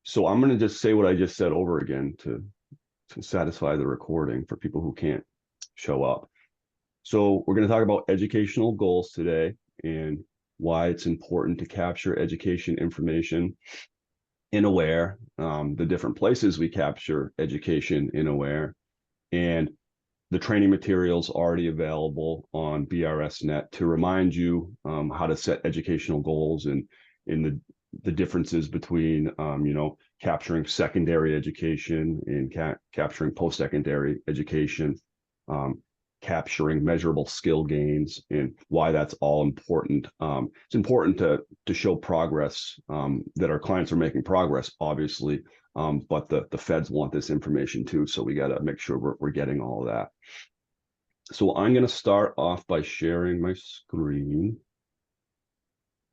So I'm going to just say what I just said over again to satisfy the recording for people who can't show up. So we're going to talk about educational goals today and why it's important to capture education information in Aware, the different places we capture education in Aware, and the training materials already available on BRSnet to remind you how to set educational goals and in the differences between capturing secondary education and capturing post-secondary education, capturing measurable skill gains, and why that's all important. It's important to show progress, that our clients are making progress, obviously, but the feds want this information too, so we got to make sure we're getting all of that. So I'm going to start off by sharing my screen,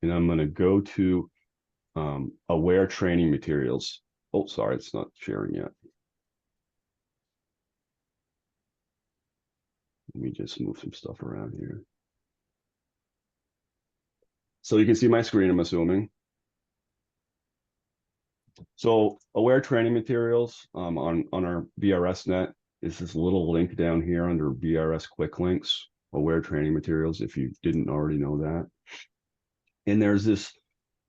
and I'm going to go to Aware training materials. Oh, sorry, it's not sharing yet. Let me just move some stuff around here. So you can see my screen, I'm assuming. So Aware training materials on our BRSnet is this little link down here under BRS quick links, Aware training materials, if you didn't already know that. And there's this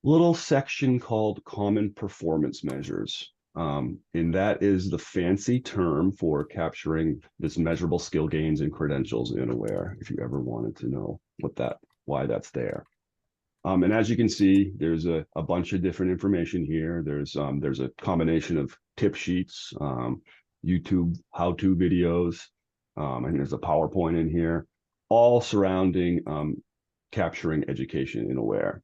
little section called common performance measures. And that is the fancy term for capturing this measurable skill gains and credentials in Aware, if you ever wanted to know why that's there. And as you can see, there's a bunch of different information here. There's a combination of tip sheets, YouTube how-to videos, and there's a PowerPoint in here, all surrounding capturing education in Aware.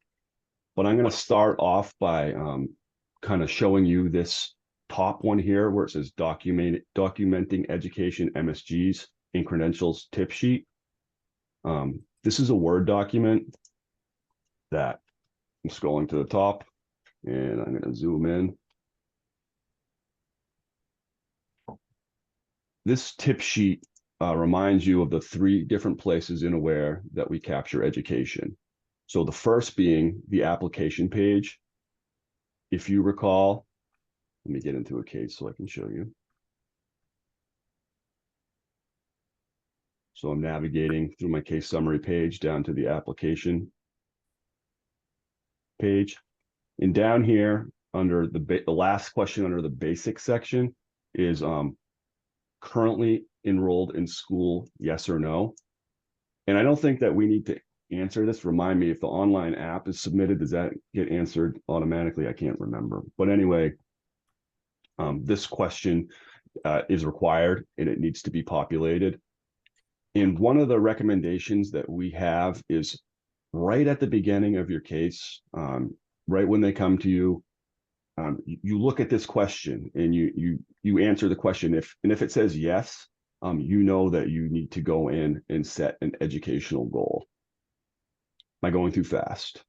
But I'm going to start off by kind of showing you this top one here where it says documenting education MSGs and credentials tip sheet. This is a Word document that I'm scrolling to the top, and I'm going to zoom in. This tip sheet reminds you of the 3 different places in Aware that we capture education. So the first being the application page. If you recall, let me get into a case so I can show you. So I'm navigating through my case summary page down to the application page. And down here under the last question under the basic section is currently enrolled in school, yes or no. And I don't think that we need to answer this. Remind me, if the online app is submitted, does that get answered automatically? I can't remember. But anyway, this question is required and it needs to be populated. And one of the recommendations that we have is right at the beginning of your case, right when they come to you, you look at this question and you answer the question. If it says yes, you know that you need to go in and set an educational goal. Am I going too fast?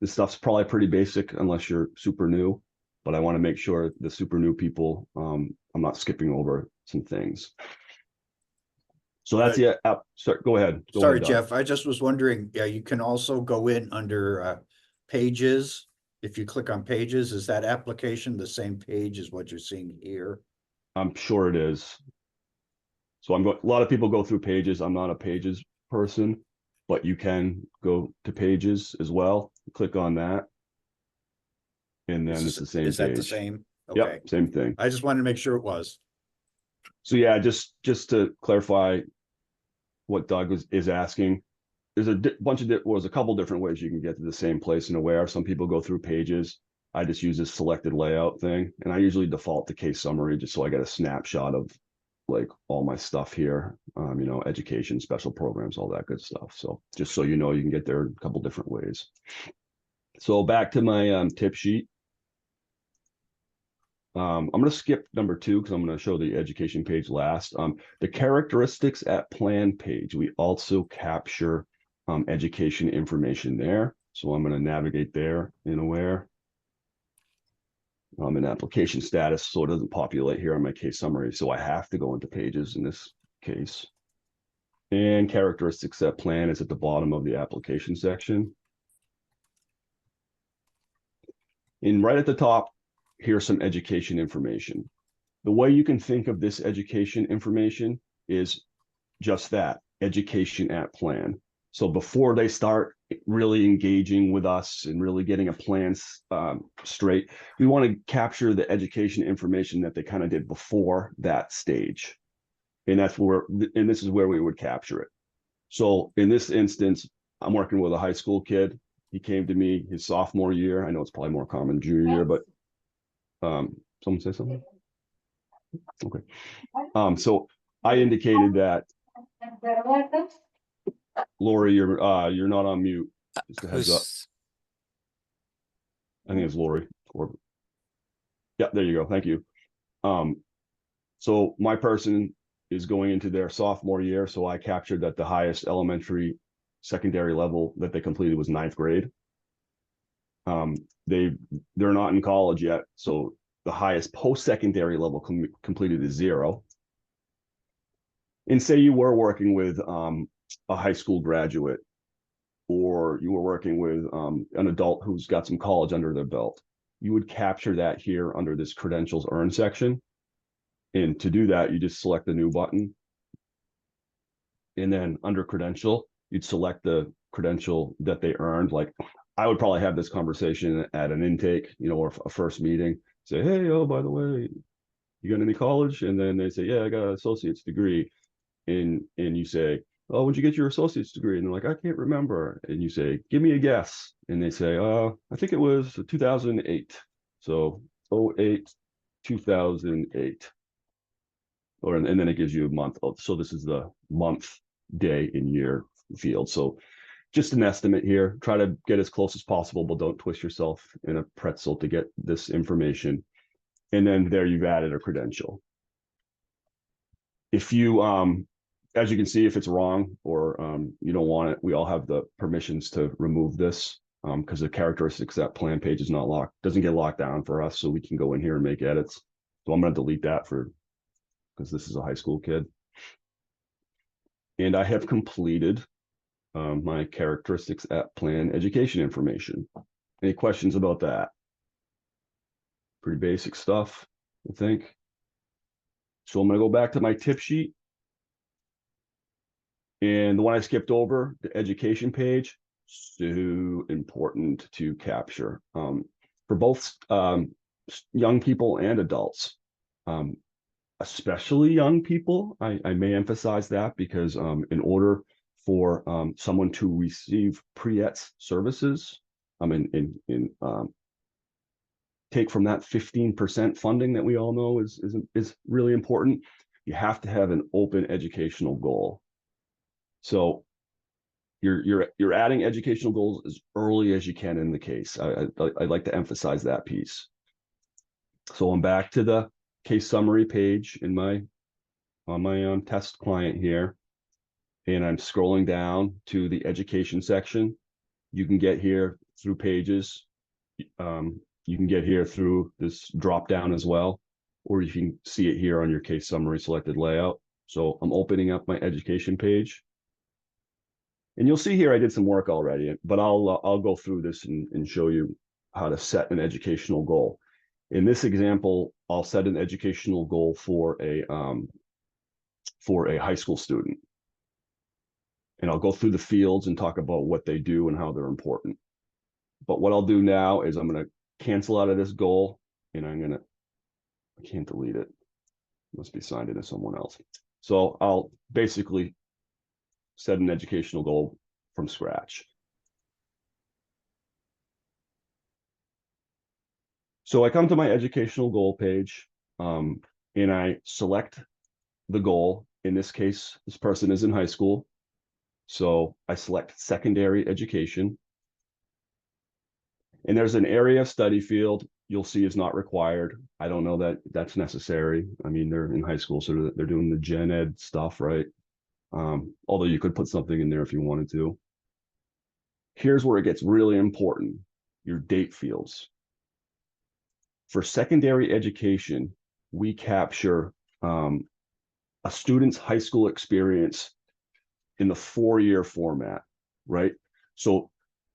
This stuff's probably pretty basic unless you're super new, but I want to make sure the super new people, I'm not skipping over some things. So that's the app. Go ahead. Sorry, Jeff. I just was wondering, yeah, you can also go in under pages. If you click on pages, is that application the same page as what you're seeing here? I'm sure it is. So a lot of people go through pages. I'm not a pages person, but you can go to pages as well. Click on that. And then it's the same page. Is that the same? Okay. Yep, same thing. I just wanted to make sure it was. So yeah, just to clarify what Doug is asking, there's a couple different ways you can get to the same place in Aware. Some people go through pages. I just use this selected layout thing, and I usually default to case summary just so I get a snapshot of like all my stuff here, education, special programs, all that good stuff. So just so you know, you can get there a couple different ways. So back to my tip sheet. I'm going to skip number 2 because I'm going to show the education page last. The characteristics at plan page, we also capture education information there. So I'm going to navigate there in Aware. I'm in application status, so it doesn't populate here on my case summary. So I have to go into pages in this case. And characteristics at plan is at the bottom of the application section. And right at the top, here's some education information. The way you can think of this education information is just that, education at plan. So before they start really engaging with us and really getting a plan straight, we want to capture the education information that they kind of did before that stage. And this is where we would capture it. So in this instance, I'm working with a high school kid. He came to me his sophomore year. I know it's probably more common junior year, but someone say something? Okay. So I indicated that, Lori, you're not on mute. Just a heads up. I think it's Lori. Yeah, there you go. Thank you. So my person is going into their sophomore year. So I captured that the highest elementary secondary level that they completed was 9th grade. They're not in college yet. So the highest post-secondary level completed is 0. And say you were working with a high school graduate, or you were working with an adult who's got some college under their belt, you would capture that here under this credentials earned section. And to do that, you just select the new button. And then under credential, you'd select the credential that they earned. Like I would probably have this conversation at an intake, or a first meeting, say, hey, oh, by the way, you got any college? And then they say, yeah, I got an associate's degree. And you say, oh, when'd you get your associate's degree? And they're like, I can't remember. And you say, give me a guess. And they say, I think it was 2008. So 08, 2008. And then it gives you a month. So this is the month, day, and year field. So just an estimate here. Try to get as close as possible, but don't twist yourself in a pretzel to get this information. And then there you've added a credential. If you, as you can see, if it's wrong or you don't want it, we all have the permissions to remove this because the characteristics that plan page is not locked, doesn't get locked down for us, so we can go in here and make edits. So I'm going to delete that because this is a high school kid. And I have completed my characteristics at plan education information. Any questions about that? Pretty basic stuff, I think. So I'm going to go back to my tip sheet. And the one I skipped over, the education page, so important to capture for both young people and adults. Especially young people, I may emphasize that because in order for someone to receive pre-ETS services, take from that 15% funding that we all know is really important, you have to have an open educational goal. So you're adding educational goals as early as you can in the case. I'd like to emphasize that piece. So I'm back to the case summary page on my test client here, and I'm scrolling down to the education section. You can get here through pages. You can get here through this drop down as well, or you can see it here on your case summary selected layout. So I'm opening up my education page. And you'll see here I did some work already, but I'll go through this and show you how to set an educational goal. In this example, I'll set an educational goal for a high school student. And I'll go through the fields and talk about what they do and how they're important. But what I'll do now is I'm going to cancel out of this goal, and I can't delete it. It must be signed into someone else. So I'll basically set an educational goal from scratch. So I come to my educational goal page, and I select the goal. In this case, this person is in high school. So I select secondary education. And there's an area of study field you'll see is not required. I don't know that that's necessary. I mean, they're in high school, so they're doing the gen ed stuff, right? Although you could put something in there if you wanted to. Here's where it gets really important, your date fields. For secondary education, we capture a student's high school experience in the 4-year format, right? So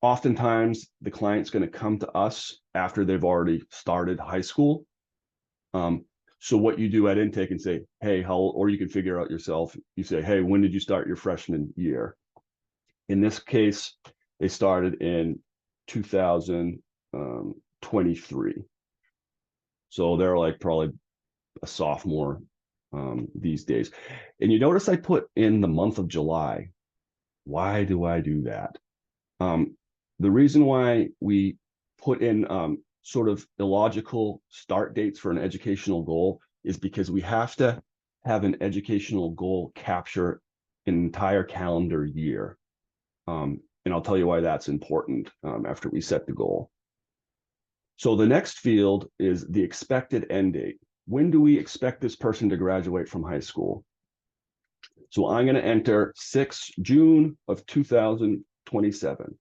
oftentimes the client's going to come to us after they've already started high school. So what you do at intake and say, hey, or you can figure out yourself. You say, hey, when did you start your freshman year? In this case, they started in 2023. So they're like probably a sophomore these days. And you notice I put in the month of July. Why do I do that? The reason why we put in sort of illogical start dates for an educational goal is because we have to have an educational goal capture an entire calendar year. And I'll tell you why that's important after we set the goal. So the next field is the expected end date. When do we expect this person to graduate from high school? So I'm going to enter June of 2027.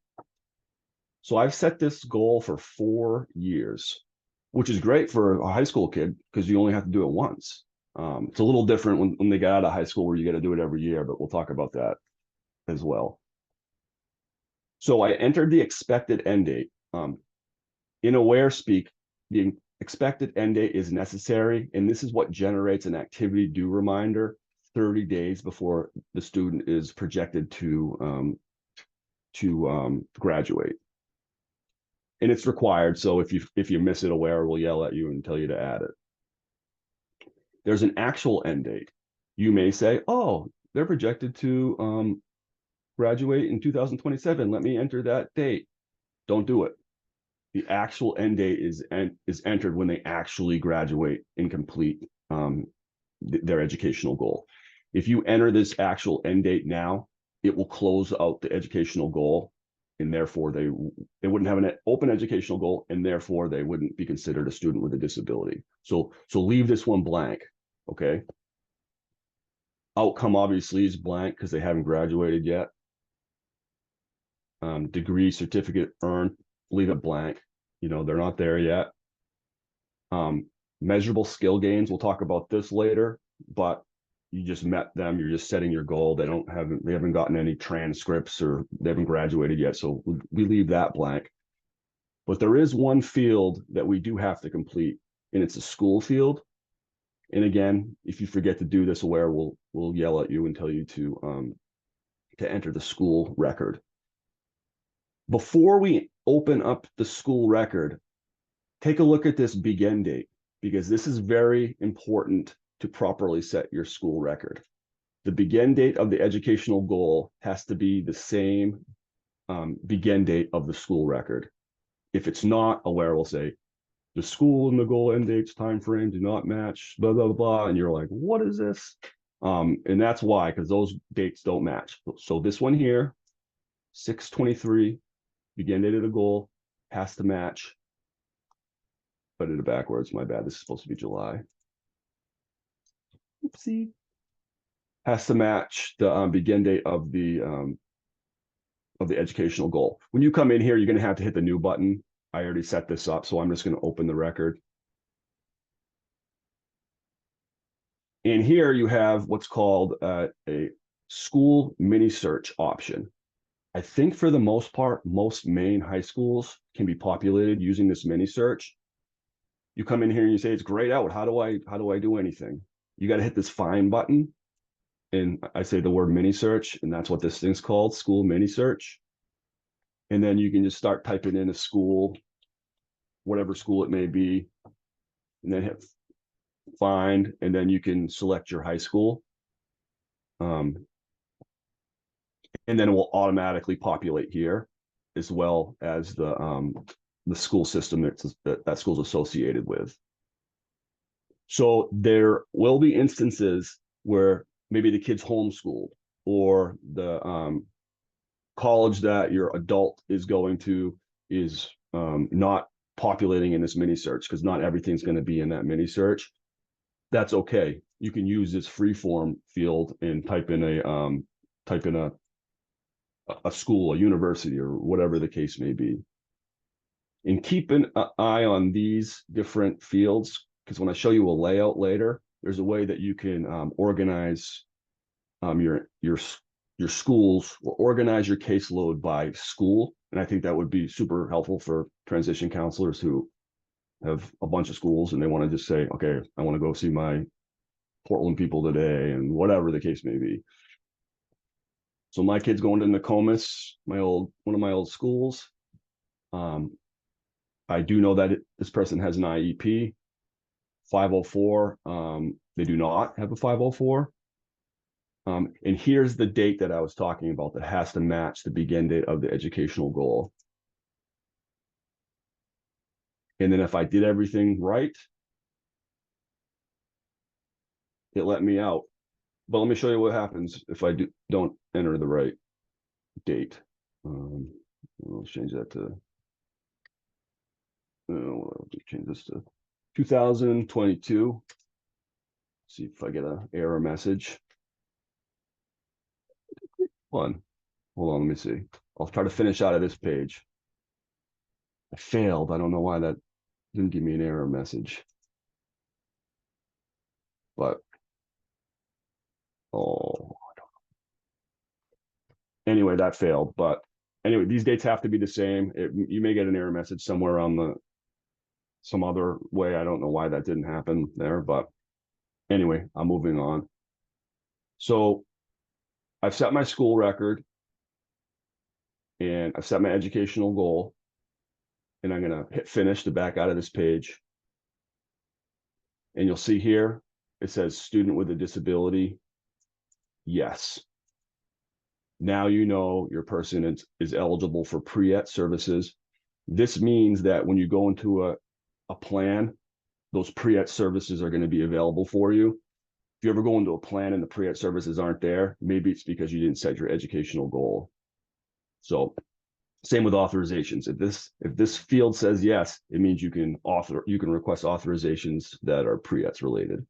So I've set this goal for 4 years, which is great for a high school kid because you only have to do it once. It's a little different when they get out of high school where you got to do it every year, but we'll talk about that as well. So I entered the expected end date. In Aware speak, the expected end date is necessary, and this is what generates an activity due reminder 30 days before the student is projected to graduate. And it's required, so if you miss it, Aware will yell at you and tell you to add it. There's an actual end date. You may say, oh, they're projected to graduate in 2027. Let me enter that date. Don't do it. The actual end date is entered when they actually graduate and complete their educational goal. If you enter this actual end date now, it will close out the educational goal, and therefore they wouldn't have an open educational goal, and therefore they wouldn't be considered a student with a disability. So leave this one blank, okay? Outcome obviously is blank because they haven't graduated yet. Degree, certificate earned, leave it blank. You know, they're not there yet. Measurable skill gains, we'll talk about this later, but you just met them, you're just setting your goal. They haven't gotten any transcripts or they haven't graduated yet, so we leave that blank. But there is one field that we do have to complete, and it's a school field. And again, if you forget to do this, Aware will yell at you and tell you to enter the school record. Before we open up the school record, take a look at this begin date, because this is very important to properly set your school record. The begin date of the educational goal has to be the same begin date of the school record. If it's not, Aware will say, the school and the goal end dates time frame do not match, blah, blah, blah. And you're like, what is this? And that's why, because those dates don't match. So this one here, 6/23, begin date of the goal, has to match. Put it backwards, my bad. This is supposed to be July. Oopsie. Has to match the begin date of the educational goal. When you come in here, you're going to have to hit the new button. I already set this up, so I'm just going to open the record. And here you have what's called a school mini search option. I think for the most part, most main high schools can be populated using this mini search. You come in here and you say, it's grayed out. How do I do anything? You got to hit this find button. And I say the word mini search, and that's what this thing's called, school mini search. And then you can just start typing in a school, whatever school it may be, and then hit find, and then you can select your high school. And then it will automatically populate here, as well as the school system that school's associated with. So there will be instances where maybe the kid's homeschooled, or the college that your adult is going to is not populating in this mini search, because not everything's going to be in that mini search. That's okay. You can use this freeform field and type in a school, a university, or whatever the case may be. And keep an eye on these different fields, because when I show you a layout later, there's a way that you can organize your schools, or organize your caseload by school. And I think that would be super helpful for transition counselors who have a bunch of schools and they want to just say, okay, I want to go see my Portland people today and whatever the case may be. So my kid's going to Nokomis, one of my old schools. I do know that this person has an IEP, 504. They do not have a 504. And here's the date that I was talking about that has to match the begin date of the educational goal. And then if I did everything right, it let me out. But let me show you what happens if I don't enter the right date. Let's change that to, change this to 2022. See if I get an error message. Hold on, let me see. I'll try to finish out of this page. I failed. I don't know why that didn't give me an error message. But, anyway, that failed. But anyway, these dates have to be the same. You may get an error message somewhere on some other way. I don't know why that didn't happen there, but anyway, I'm moving on. So I've set my school record and I've set my educational goal, and I'm going to hit finish to back out of this page. And you'll see here, it says student with a disability. Yes. Now you know your person is eligible for pre-ET services. This means that when you go into a plan, those pre-ET services are going to be available for you. If you ever go into a plan and the pre-ET services aren't there, maybe it's because you didn't set your educational goal. So same with authorizations. If this field says yes, it means you can request authorizations that are pre-ETs related.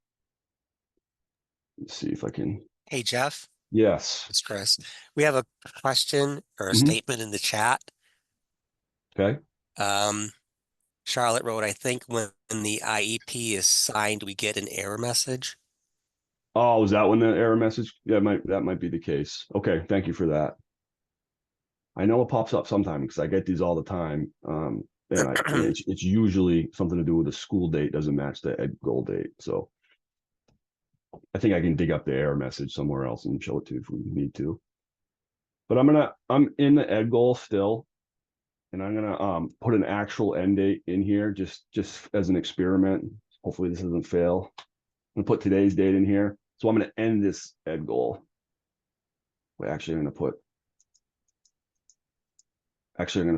Let's see if I can. Hey, Jeff, Yes. it's Chris. We have a question or a Mhm. statement in the chat. Okay. Charlotte wrote, I think when the IEP is signed, we get an error message. Oh, is that when the error message? Yeah, that might be the case. Okay, thank you for that. I know it pops up sometime because I get these all the time. And it's usually something to do with the school date doesn't match the ed goal date. So I think I can dig up the error message somewhere else and show it to you if we need to. But I'm in the ed goal still, and I'm gonna put an actual end date in here just as an experiment. Hopefully this doesn't fail. I'm gonna put today's date in here. So I'm gonna end this ed goal. Wait, actually, I'm gonna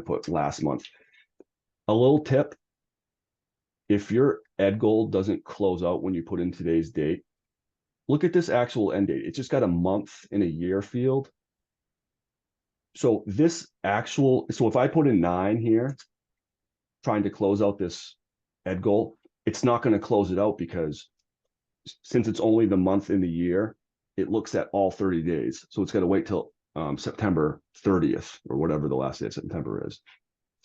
put last month. A little tip: if your ed goal doesn't close out when you put in today's date, look at this actual end date. It's just got a month and a year field. So if I put in 9 here, trying to close out this ed goal, it's not going to close it out because since it's only the month in the year, it looks at all 30 days. So it's got to wait till September 30th or whatever the last day of September is.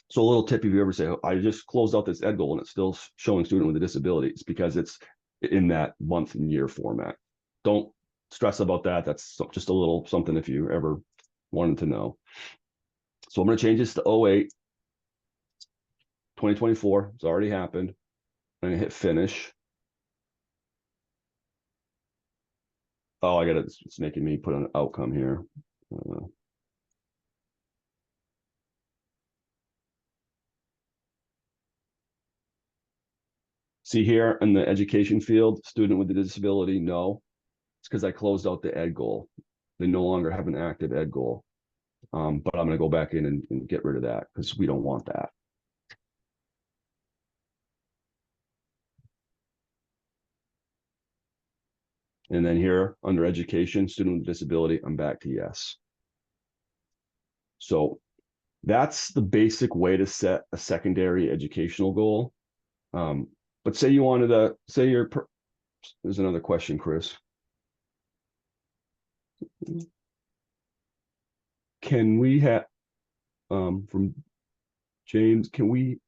So a little tip, if you ever say, oh, I just closed out this ed goal and it's still showing student with a disability, it's because it's in that month and year format. Don't stress about that. That's just a little something if you ever wanted to know. So I'm going to change this to 08, 2024. It's already happened. I'm going to hit finish. Oh, it's making me put an outcome here. See here in the education field, student with a disability, no. It's because I closed out the ed goal. They no longer have an active ed goal. But I'm going to go back in and get rid of that because we don't want that. And then here under education, student with disability, I'm back to yes. So that's the basic way to set a secondary educational goal. But say you wanted to, there's another question, Chris. Can we have, from James, can we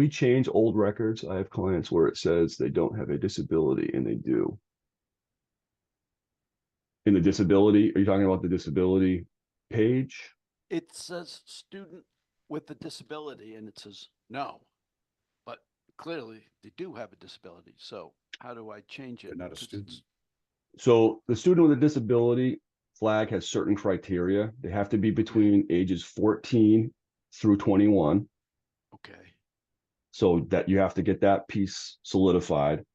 change old records? I have clients where it says they don't have a disability and they do. In the disability, are you talking about the disability page? It says student with a disability and it says no. But clearly they do have a disability. So how do I change it? They're not a 'Cause student. it's- So the student with a disability flag has certain criteria. They have to be between ages 14 through 21. Okay, So that you have to get that piece solidified.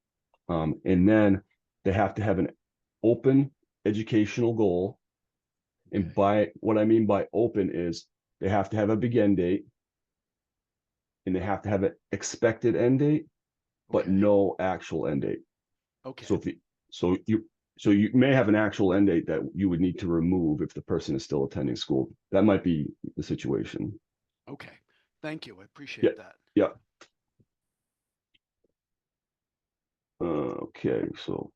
And then they have to have an open educational goal. And okay, by what I mean by open is they have to have a begin date and they have to have an expected end date, but okay, no actual end date. okay, So if you, so you may have an actual end date that you would need to remove if the person is still attending school. That might be the situation. okay. Thank you. I Yeah. appreciate that. Yeah. Okay, so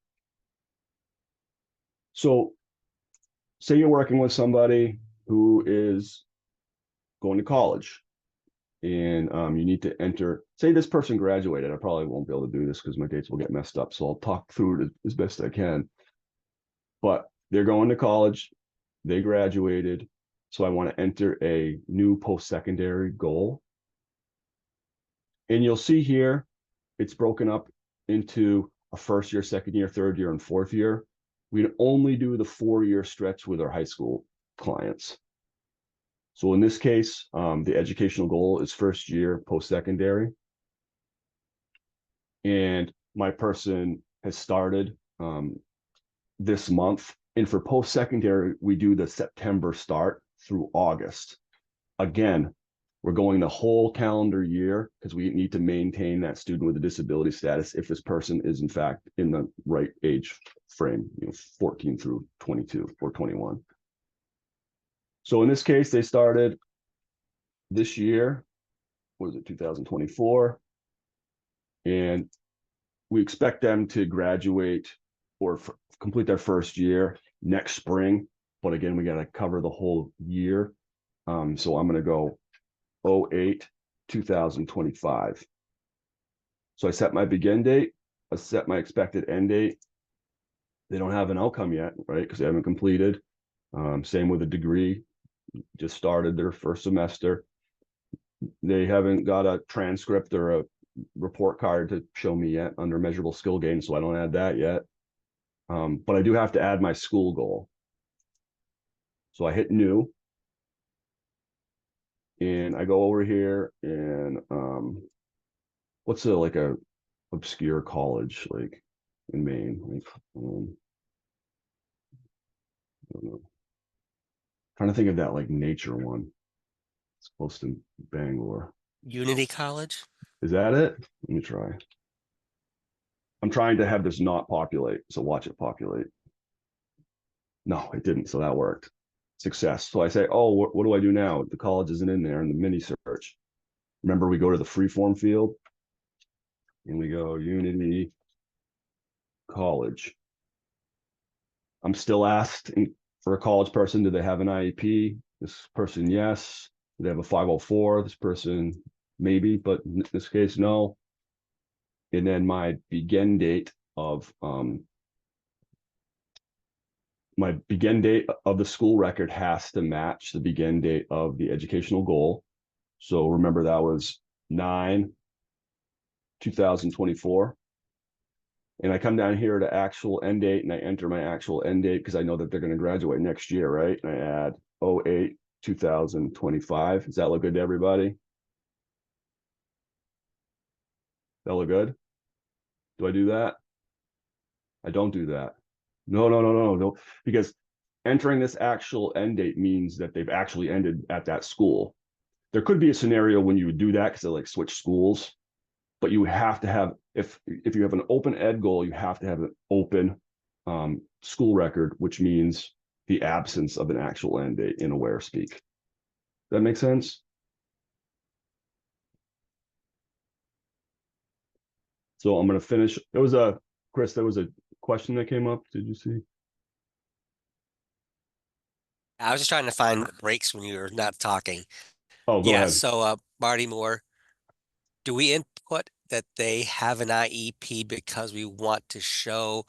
say you're working with somebody who is going to college and you need to enter, say this person graduated. I probably won't be able to do this because my dates will get messed up. So I'll talk through it as best I can. But they're going to college, they graduated. So I want to enter a new post-secondary goal. And you'll see here, it's broken up into a first year, second year, third year, and fourth year. We only do the 4-year stretch with our high school clients. So in this case, the educational goal is first year post-secondary. And my person has started this month. And for post-secondary, we do the September start through August. Again, we're going the whole calendar year because we need to maintain that student with a disability status if this person is in fact in the right age frame, 14 through 22 or 21. So in this case, they started this year, what is it, 2024? And we expect them to graduate or complete their first year next spring. But again, we got to cover the whole year. So I'm going to go 08, 2025. So I set my begin date, I set my expected end date. They don't have an outcome yet, right? Because they haven't completed. Same with a degree, just started their first semester. They haven't got a transcript or a report card to show me yet under measurable skill gain, so I don't add that yet. But I do have to add my school goal. So I hit new. And I go over here and what's a obscure college like in Maine? Like, I don't know. Trying to think of that like nature one. It's close to Bangor. Unity College? Is that it? Let me try. I'm trying to have this not populate, so watch it populate. No, it didn't, so that worked. Success. So I say, oh, what do I do now? The college isn't in there in the mini search. Remember, we go to the freeform field and we go Unity College. I'm still asked for a college person, do they have an IEP? This person, yes. Do they have a 504? This person, maybe, but in this case, no. And then my begin date of the school record has to match the begin date of the educational goal. So remember that was 9/2024. And I come down here to actual end date and I enter my actual end date because I know that they're going to graduate next year, right? And I add 08/2025. Does that look good to everybody? That look good? Do I do that? I don't do that. No, because entering this actual end date means that they've actually ended at that school. There could be a scenario when you would do that because they like switch schools, but you have to have, if you have an open ed goal, you have to have an open school record, which means the absence of an actual end date in aware speak. That makes sense? So I'm going to finish. Chris, there was a question that came up. Did you see? I was just trying to find breaks when you were not talking. Oh, go Yeah, ahead. so Marty Moore, do we input that they have an IEP because we want to show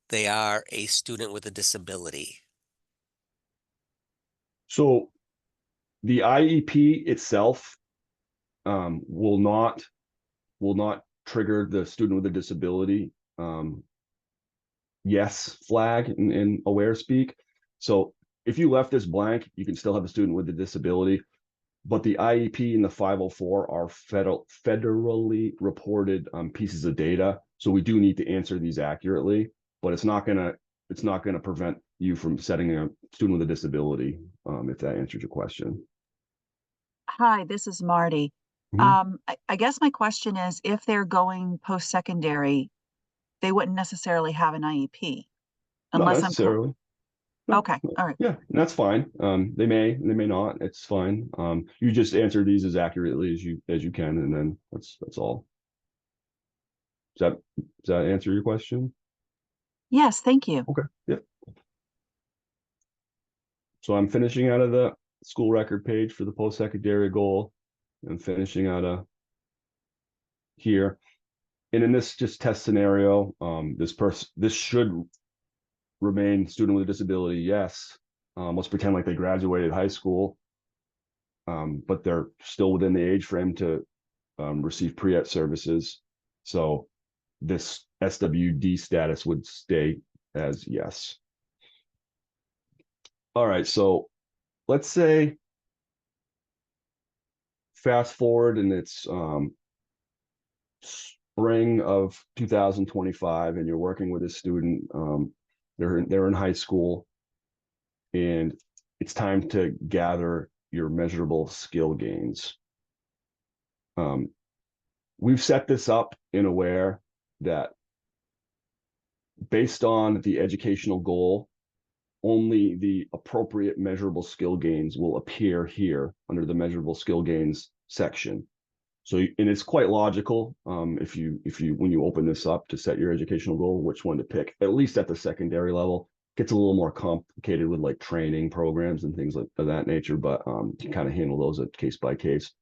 they are a student with a disability? So the IEP itself will not trigger the student with a disability yes flag in aware speak. So if you left this blank, you can still have a student with a disability, but the IEP and the 504 are federally reported pieces of data. So we do need to answer these accurately, but it's not gonna prevent you from setting a student with a disability, if that answers your question. Hi, this is Marty. I guess my question is, if they're going post-secondary, they wouldn't necessarily have an IEP Not unless necessarily. No, okay, all right. yeah, that's fine. They may not. It's fine. You just answer these as accurately as you can, and then that's all. Does that answer your question? Yes, thank you. Okay. Yep. So I'm finishing out of the school record page for the post-secondary goal. I'm finishing out of here. And in this just test scenario, this should remain student with a disability, yes. Let's pretend like they graduated high school, but they're still within the age frame to receive pre-ed services. So this SWD status would stay as yes. All right, so let's say fast forward and it's spring of 2025 and you're working with a student, they're in high school, and it's time to gather your measurable skill gains. We've set this up in Aware that based on the educational goal, only the appropriate measurable skill gains will appear here under the measurable skill gains section. So, and it's quite logical if you when you open this up to set your educational goal, which one to pick, at least at the secondary level. Gets a little more complicated with like training programs and things like of that nature, but you can kind of handle those at case by case.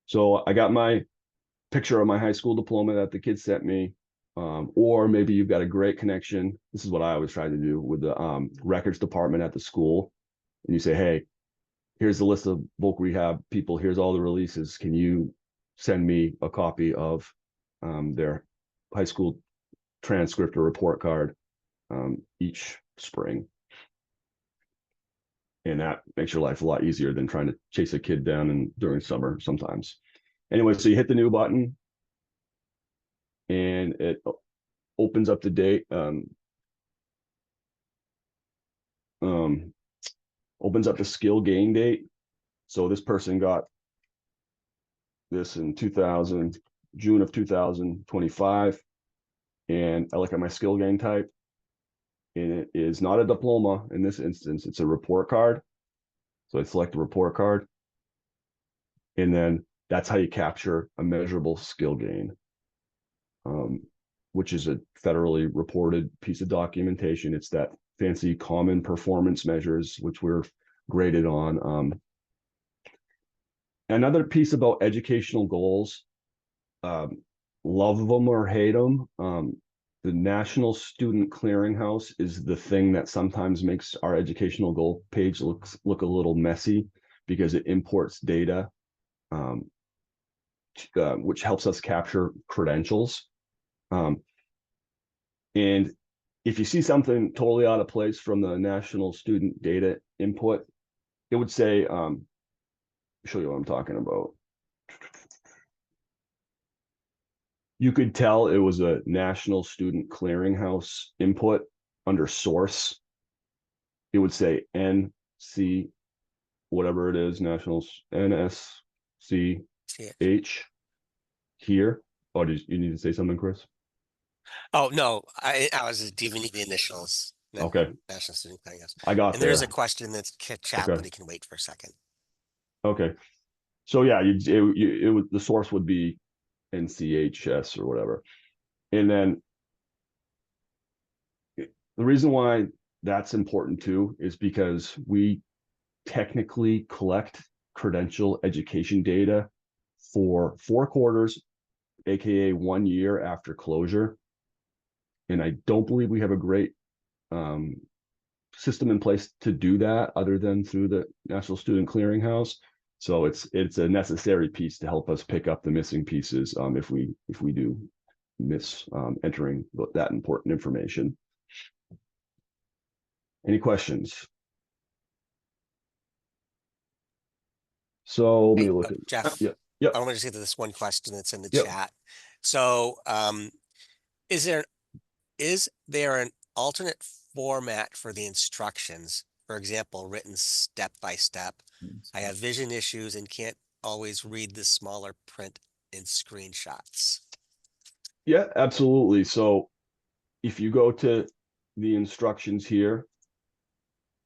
So I got my picture of my high school diploma that the kid sent me, or maybe you've got a great connection. This is what I always try to do with the records department at the school, and you say, hey, here's the list of voc rehab people, here's all the releases, can you send me a copy of their high school transcript or report card each spring? And that makes your life a lot easier than trying to chase a kid down during summer sometimes. Anyway, so you hit the new button and it opens up the date, opens up the skill gain date. So this person got this in June of 2025. And I look at my skill gain type, and it is not a diploma in this instance, it's a report card. So I select the report card, and then that's how you capture a measurable skill gain, which is a federally reported piece of documentation. It's that fancy common performance measures, which we're graded on. Another piece about educational goals, love them or hate them, the National Student Clearinghouse is the thing that sometimes makes our educational goal page look a little messy, because it imports data, which helps us capture credentials. And if you see something totally out of place from the National Student Data Input, it would say, show you what I'm talking about. You could tell it was a National Student Clearinghouse input under source. It would say NC, whatever it is, National NSCH here. Oh, did you need to say something, Chris? Oh, no, I was just giving you the initials. Okay. National Student Clearinghouse. I got And there's there. a question that's chat, Okay. but he can wait for a second. Okay. So yeah, it would, the source would be NCHS or whatever. And then the reason why that's important too is because we technically collect credential education data for 4 quarters, aka 1 year after closure. And I don't believe we have a great system in place to do that other than through the National Student Clearinghouse. So it's a necessary piece to help us pick up the missing pieces if we do miss entering that important information. Any questions? So let Hey, me look at Jeff, yeah. Yep. I want to just get to this one question that's in the Yep. chat. So, is there an alternate format for the instructions? For example, written step by step. I have vision issues and can't always read the smaller print in screenshots. Yeah, absolutely. So if you go to the instructions here,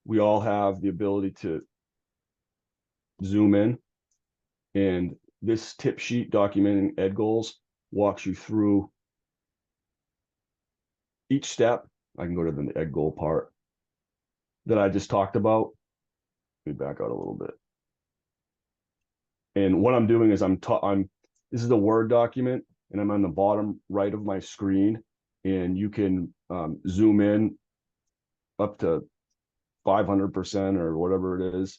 we all have the ability to zoom in, and this tip sheet documenting ed goals walks you through each step. I can go to the ed goal part that I just talked about. Let me back out a little bit. And what I'm doing is this is a Word document, and I'm on the bottom right of my screen, and you can zoom in up to 500% or whatever it is.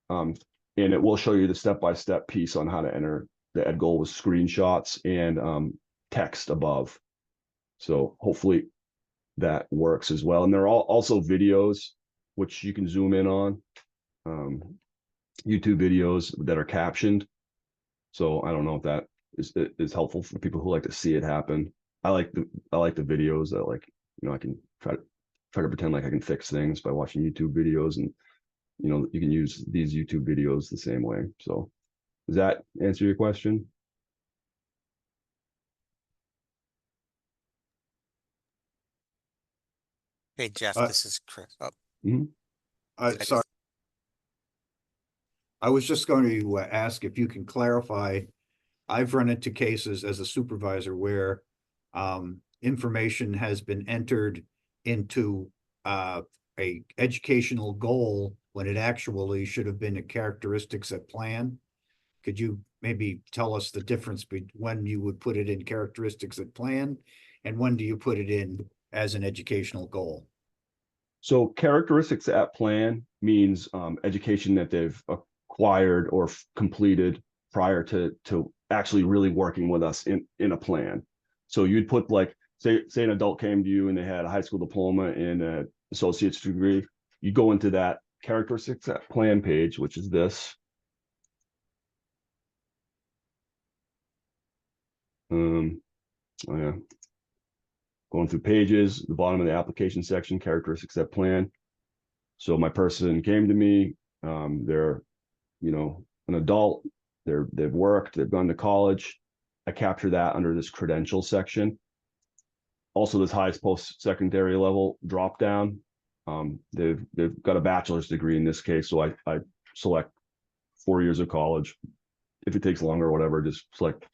And it will show you the step-by-step piece on how to enter the ed goal with screenshots and text above. So hopefully that works as well. And there are also videos which you can zoom in on, YouTube videos that are captioned. So I don't know if that is helpful for people who like to see it happen. I like the videos that, like, I can try to pretend like I can fix things by watching YouTube videos, and you can use these YouTube videos the same way. So does that answer your question? Hey, Jeff, Uh, this is Chris. Oh, Sorry. I was just going to ask if you can clarify. I've run into cases as a supervisor where information has been entered into a educational goal when it actually should have been a characteristics at plan. Could you maybe tell us the difference between when you would put it in characteristics at plan and when do you put it in as an educational goal? So characteristics at plan means education that they've acquired or completed prior to actually really working with us in a plan. So you'd put, like, say an adult came to you and they had a high school diploma and an associate's degree. You go into that characteristics at plan page, which is this. Oh yeah. Going through pages, the bottom of the application section, characteristics at plan. So my person came to me, they're, an adult, they've worked, they've gone to college. I capture that under this credential section. Also, this highest post-secondary level drop down. They've got a bachelor's degree in this case, so I select 4 years of college. If it takes longer or whatever, just select.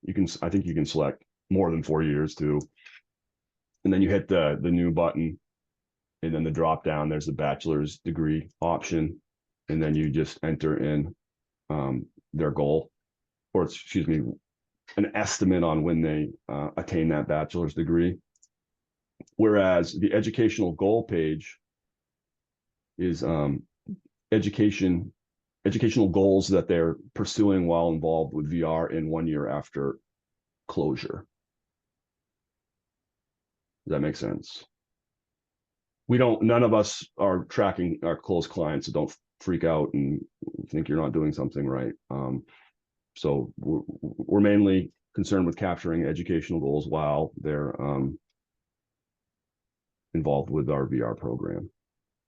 I think you can select more than 4 years too. And then you hit the new button, and then the drop down, there's the bachelor's degree option, and then you just enter in their goal, or excuse me, an estimate on when they attain that bachelor's degree. Whereas the educational goal page is educational goals that they're pursuing while involved with VR in 1 year after closure. Does that make sense? None of us are tracking our close clients, so don't freak out and think you're not doing something right. So we're mainly concerned with capturing educational goals while they're involved with our VR program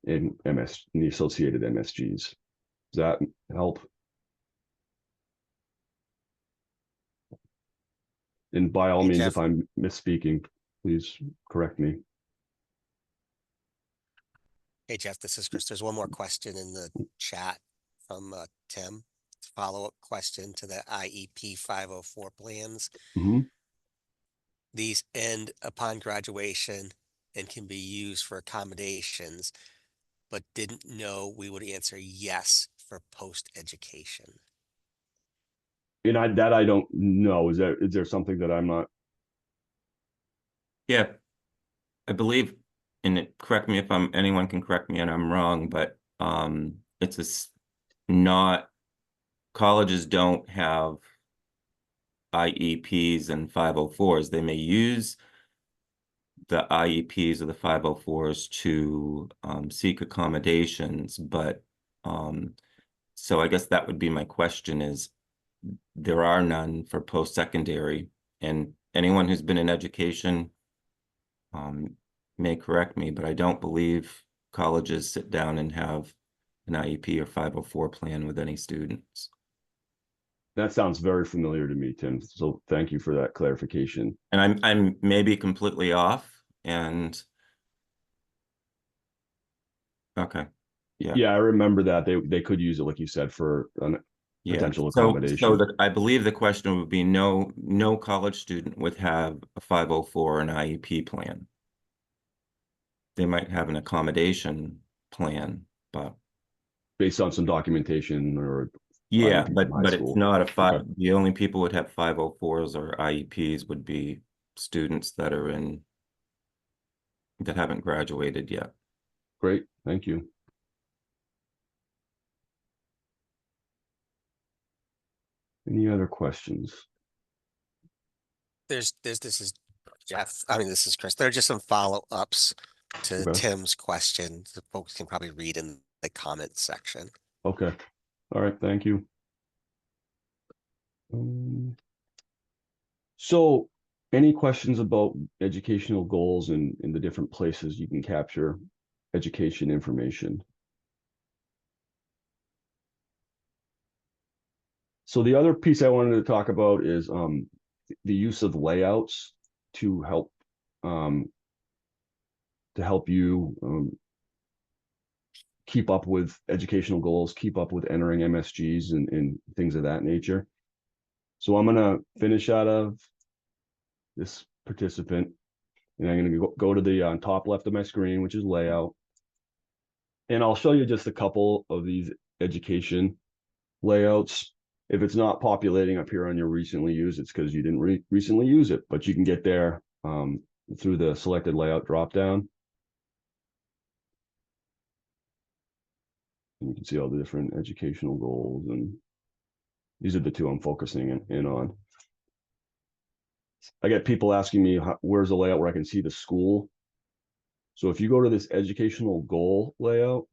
in the associated MSGs. Does that help? And by all Hey, means, Jeff. if I'm misspeaking, please correct me. Hey, Jeff, this is Chris. There's one more question in the chat from Tim. Follow-up question to the IEP 504 plans. Mm-hmm. These end upon graduation and can be used for accommodations, but didn't know we would answer yes for post-education. And I don't know. Is there something that I'm not? Yeah, I believe correct me if anyone can correct me and I'm wrong, but it's not, colleges don't have IEPs and 504s. They may use the IEPs or the 504s to seek accommodations, but so I guess that would be my question is, there are none for post-secondary, and anyone who's been in education may correct me, but I don't believe colleges sit down and have an IEP or 504 plan with any students. That sounds very familiar to me, Tim. So thank you for that clarification. And I'm maybe completely off, and okay. Yeah, I remember that they could use it, like you said, for an potential accommodation. So that I believe the question would be no college student would have a 504 or an IEP plan. They might have an accommodation plan, but based on some documentation or yeah, IEP but from high it's school. not a five. Okay. The only people would have 504s or IEPs would be students that are that haven't graduated yet. Great, thank you. Any other questions? This is Jeff. I mean, this is Chris. There are just some follow-ups to Okay. Tim's question that folks can probably read in the comments section. Okay, all right, thank you. So any questions about educational goals and in the different places you can capture education information? So the other piece I wanted to talk about is the use of layouts to help you keep up with educational goals, keep up with entering MSGs and things of that nature. So I'm gonna finish out of this participant, and I'm gonna go to the top left of my screen, which is layout. And I'll show you just a couple of these education layouts. If it's not populating up here on your recently used, it's because you didn't recently use it, but you can get there through the selected layout dropdown. And you can see all the different educational goals, and these are the two I'm focusing in on. I get people asking me, where's the layout where I can see the school? So if you go to this educational goal layout,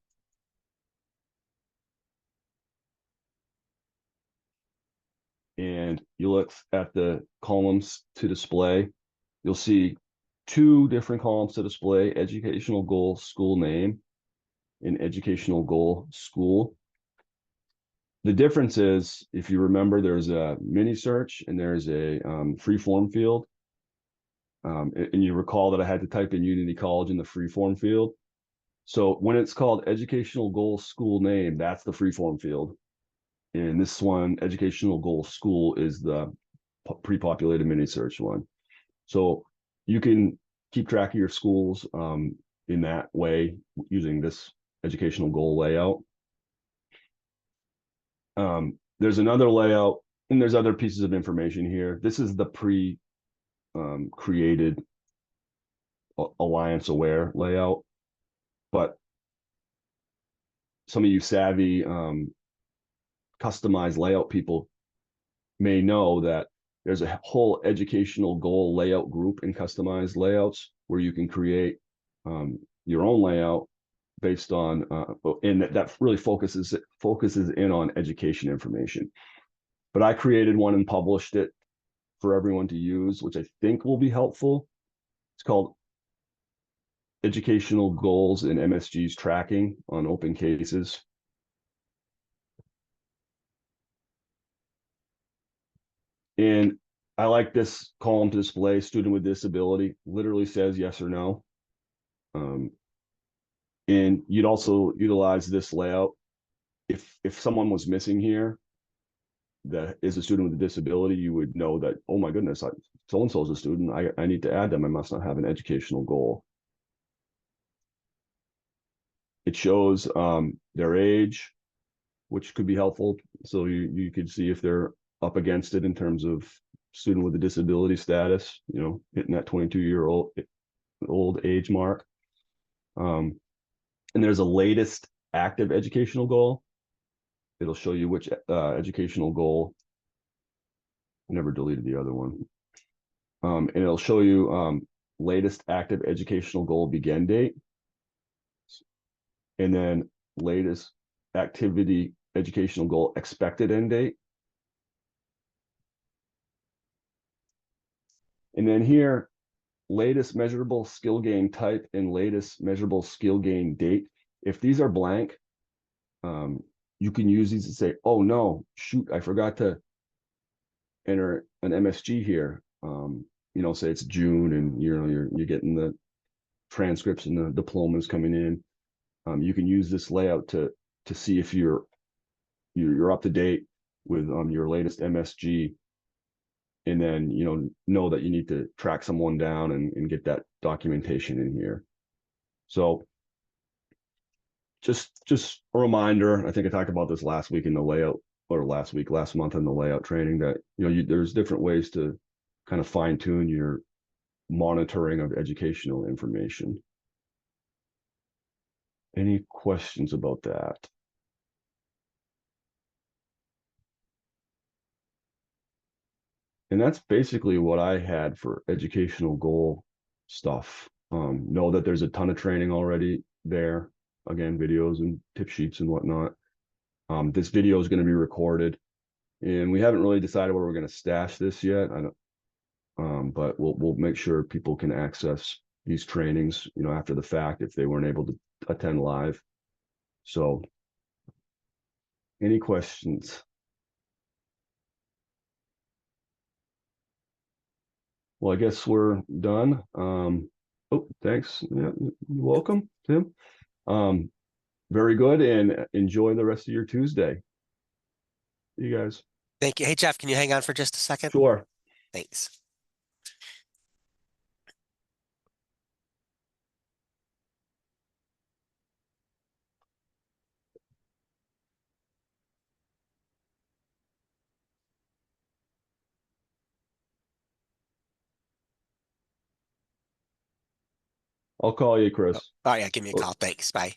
and you look at the columns to display, you'll see two different columns to display: educational goal school name and educational goal school. The difference is, if you remember, there's a mini search and there's a free form field. And you recall that I had to type in Unity College in the free form field. So when it's called educational goal school name, that's the free form field. And this one, educational goal school, is the pre-populated mini search one. So you can keep track of your schools in that way using this educational goal layout. There's another layout, and there's other pieces of information here. This is the created Alliance Aware layout, but some of you savvy customized layout people may know that there's a whole educational goal layout group in customized layouts where you can create your own layout based on and that really focuses in on education information. But I created one and published it for everyone to use, which I think will be helpful. It's called Educational Goals and MSGs Tracking on Open Cases. And I like this column to display student with disability, literally says yes or no. And you'd also utilize this layout if someone was missing here that is a student with a disability. You would know that, oh my goodness, so-and-so is a student, I need to add them, I must not have an educational goal. It shows their age, which could be helpful. So you could see if they're up against it in terms of student with a disability status, hitting that 22-year-old age mark. And there's a latest active educational goal. It'll show you which educational goal. I never deleted the other one. And it'll show you latest active educational goal begin date. And then latest activity educational goal expected end date. And then here, latest measurable skill gain type and latest measurable skill gain date. If these are blank, you can use these to say, oh no, shoot, I forgot to enter an MSG here. Say it's June and you're getting the transcripts and the diplomas coming in. You can use this layout to see if you're up to date with your latest MSG, and then know that you need to track someone down and get that documentation in here. So just a reminder, I think I talked about this last week in the layout, or last month in the layout training, that there's different ways to kind of fine tune your monitoring of educational information. Any questions about that? And that's basically what I had for educational goal stuff. Know that there's a ton of training already there. Again, videos and tip sheets and whatnot. This video is going to be recorded, and we haven't really decided where we're going to stash this yet. But we'll make sure people can access these trainings, after the fact, if they weren't able to attend live. So, any questions? Well, I guess we're done. Oh, thanks. Yeah, you're welcome, Tim. Very good, and enjoy the rest of your Tuesday. See you guys. Thank you. Hey, Jeff, can you hang on for just a second? Sure. Thanks. I'll call you, Chris. Oh, yeah, give me a call. Thanks. Bye.